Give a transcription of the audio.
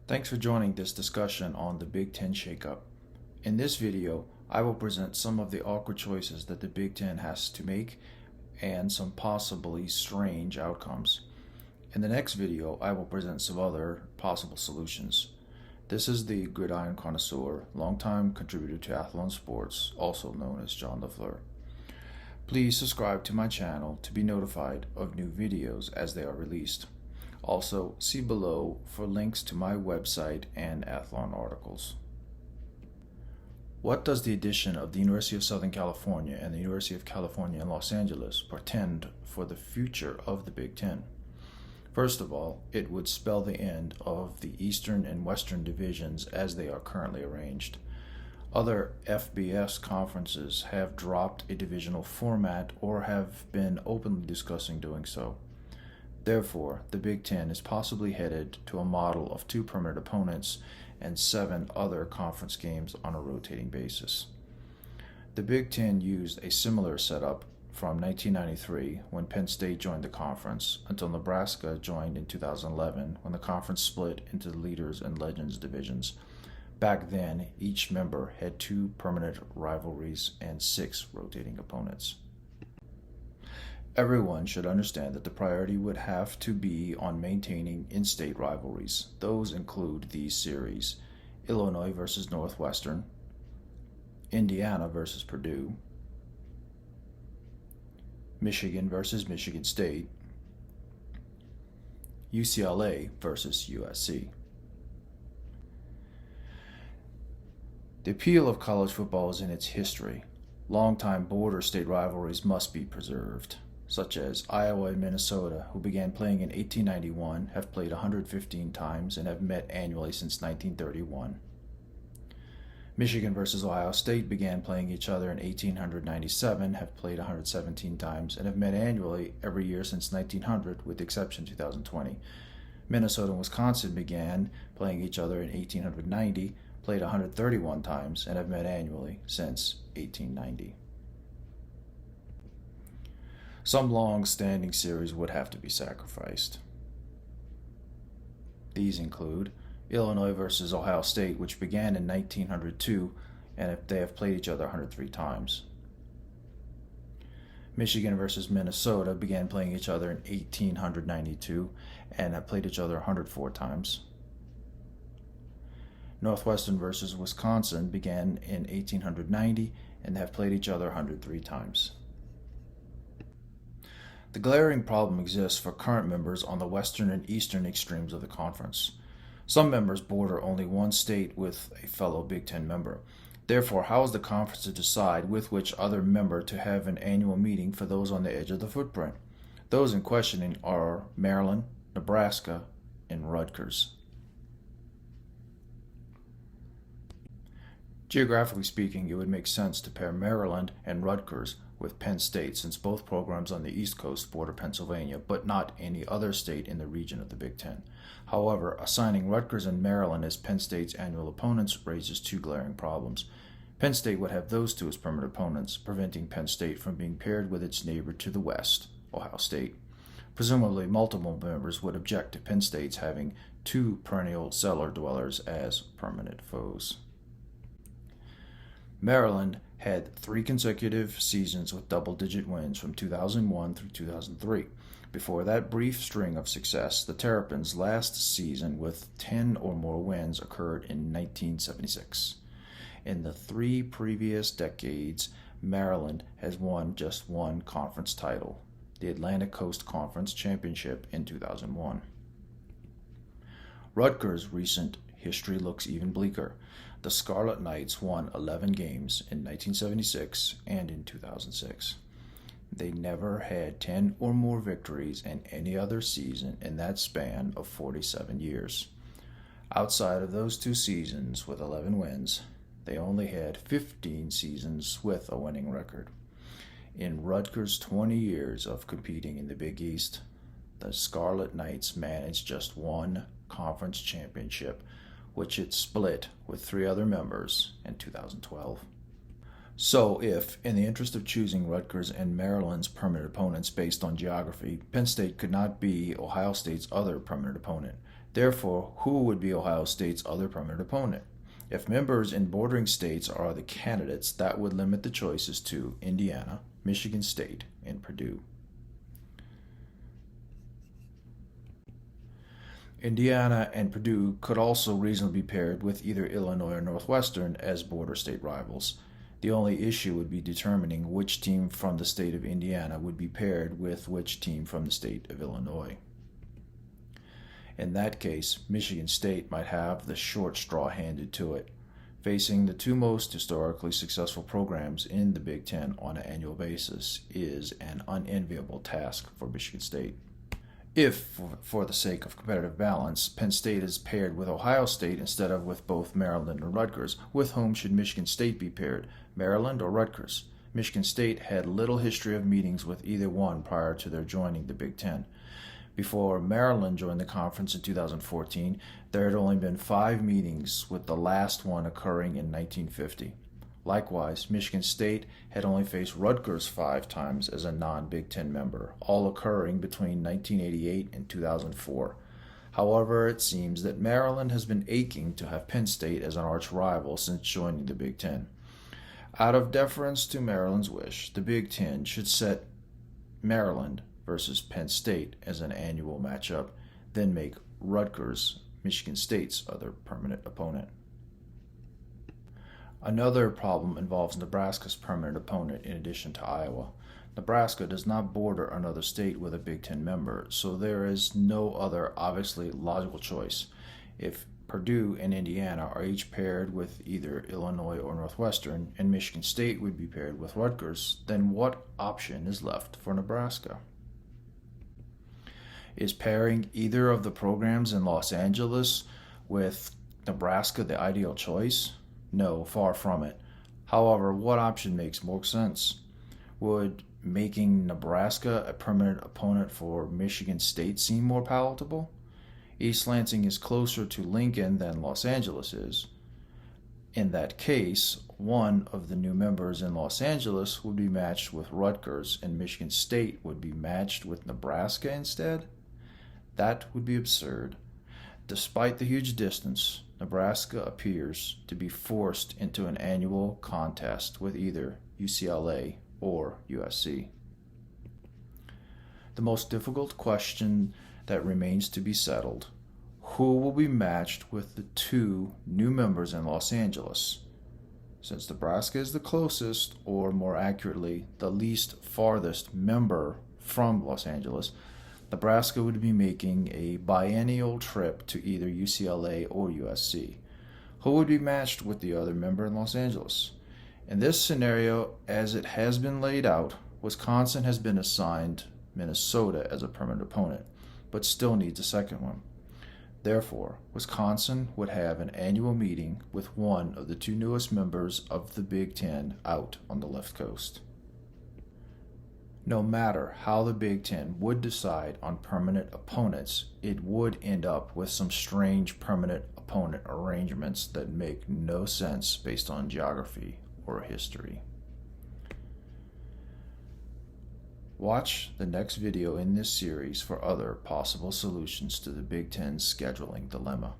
Thanks for joining this discussion on the Big 10 Shakeup. In this video, I will present some of the awkward choices that the Big 10 has to make and some possibly strange outcomes. In the next video, I will present some other possible solutions. This is the Gridiron-Connoisseur, longtime contributor to Athlon Sports, also known as John LaFleur. Please subscribe to my channel to be notified of new videos as they are released. Also, see below for links to my website and Athlon articles. What does the addition of the University of Southern California and the University of California in Los Angeles portend for the future of the Big Ten? First of all, it would spell the end of the Eastern and Western divisions as they are currently arranged. Other FBS conferences have dropped a divisional format or have been openly discussing doing so. Therefore, the Big Ten is possibly headed to a model of 2 permanent opponents and 7 other conference games on a rotating basis. The Big Ten used a similar setup from 1993 when Penn State joined the conference until Nebraska joined in 2011 when the conference split into the Leaders and Legends divisions. Back then, each member had 2 permanent rivalries and 6 rotating opponents. Everyone should understand that the priority would have to be on maintaining in-state rivalries. Those include these series: Illinois versus Northwestern, Indiana versus Purdue, Michigan versus Michigan State, UCLA versus USC. The appeal of college football is in its history. Longtime border state rivalries must be preserved, such as Iowa and Minnesota, who began playing in 1891, have played 115 times and have met annually since 1931. Michigan versus Ohio State began playing each other in 1897, have played 117 times, and have met annually every year since 1900, with the exception of 2020. Minnesota and Wisconsin began playing each other in 1890, played 131 times, and have met annually since 1890. Some long-standing series would have to be sacrificed. These include Illinois versus Ohio State, which began in 1902, and they have played each other 103 times. Michigan versus Minnesota began playing each other in 1892, and have played each other 104 times. Northwestern versus Wisconsin began in 1890, and have played each other 103 times. The glaring problem exists for current members on the western and eastern extremes of the conference. Some members border only one state with a fellow Big Ten member. Therefore, how is the conference to decide with which other member to have an annual meeting for those on the edge of the footprint? Those in questioning are Maryland, Nebraska, and Rutgers. Geographically speaking, it would make sense to pair Maryland and Rutgers with Penn State, since both programs on the East Coast border Pennsylvania, but not any other state in the region of the Big Ten. However, assigning Rutgers and Maryland as Penn State's annual opponents raises 2 glaring problems. Penn State would have those 2 as permanent opponents, preventing Penn State from being paired with its neighbor to the west, Ohio State. Presumably, multiple members would object to Penn State's having 2 perennial cellar dwellers as permanent foes. Maryland had 3 consecutive seasons with double-digit wins from 2001 through 2003. Before that brief string of success, the Terrapins' last season with 10 or more wins occurred in 1976. In the 3 previous decades, Maryland has won just 1 conference title, the Atlantic Coast Conference Championship in 2001. Rutgers' recent history looks even bleaker. The Scarlet Knights won 11 games in 1976 and in 2006. They never had 10 or more victories in any other season in that span of 47 years. Outside of those 2 seasons with 11 wins, they only had 15 seasons with a winning record. In Rutgers' 20 years of competing in the Big East, the Scarlet Knights managed just 1 conference championship, which it split with 3 other members in 2012. So if, in the interest of choosing Rutgers and Maryland's permanent opponents based on geography, Penn State could not be Ohio State's other permanent opponent, Therefore, who would be Ohio State's other permanent opponent? If members in bordering states are the candidates, that would limit the choices to Indiana, Michigan State, and Purdue. Indiana and Purdue could also reasonably be paired with either Illinois or Northwestern as border state rivals. The only issue would be determining which team from the state of Indiana would be paired with which team from the state of Illinois. In that case, Michigan State might have the short straw handed to it. Facing the two most historically successful programs in the Big Ten on an annual basis is an unenviable task for Michigan State. If, for the sake of competitive balance, Penn State is paired with Ohio State instead of with both Maryland and Rutgers, with whom should Michigan State be paired, Maryland or Rutgers? Michigan State had little history of meetings with either one prior to their joining the Big Ten. Before Maryland joined the conference in 2014, there had only been 5 meetings, with the last one occurring in 1950. Likewise, Michigan State had only faced Rutgers 5 times as a non-Big Ten member, all occurring between 1988 and 2004. However, it seems that Maryland has been aching to have Penn State as an arch rival since joining the Big Ten. Out of deference to Maryland's wish, the Big Ten should set Maryland versus Penn State as an annual matchup, then make Rutgers Michigan State's other permanent opponent. Another problem involves Nebraska's permanent opponent in addition to Iowa. Nebraska does not border another state with a Big Ten member, so there is no other obviously logical choice. If Purdue and Indiana are each paired with either Illinois or Northwestern, and Michigan State would be paired with Rutgers, then what option is left for Nebraska? Is pairing either of the programs in Los Angeles with Nebraska the ideal choice? No, far from it. However, what option makes more sense? Would making Nebraska a permanent opponent for Michigan State seem more palatable? East Lansing is closer to Lincoln than Los Angeles is. In that case, one of the new members in Los Angeles would be matched with Rutgers, and Michigan State would be matched with Nebraska instead? That would be absurd. Despite the huge distance, Nebraska appears to be forced into an annual contest with either UCLA or USC. The most difficult question that remains to be settled: who will be matched with the 2 new members in Los Angeles? Since Nebraska is the closest, or more accurately, the least farthest member from Los Angeles, Nebraska would be making a biennial trip to either UCLA or USC. Who would be matched with the other member in Los Angeles? In this scenario, as it has been laid out, Wisconsin has been assigned Minnesota as a permanent opponent, but still needs a second one. Therefore, Wisconsin would have an annual meeting with one of the 2 newest members of the Big Ten out on the left coast. No matter how the Big Ten would decide on permanent opponents, it would end up with some strange permanent opponent arrangements that make no sense based on geography or history. Watch the next video in this series for other possible solutions to the Big Ten's scheduling dilemma.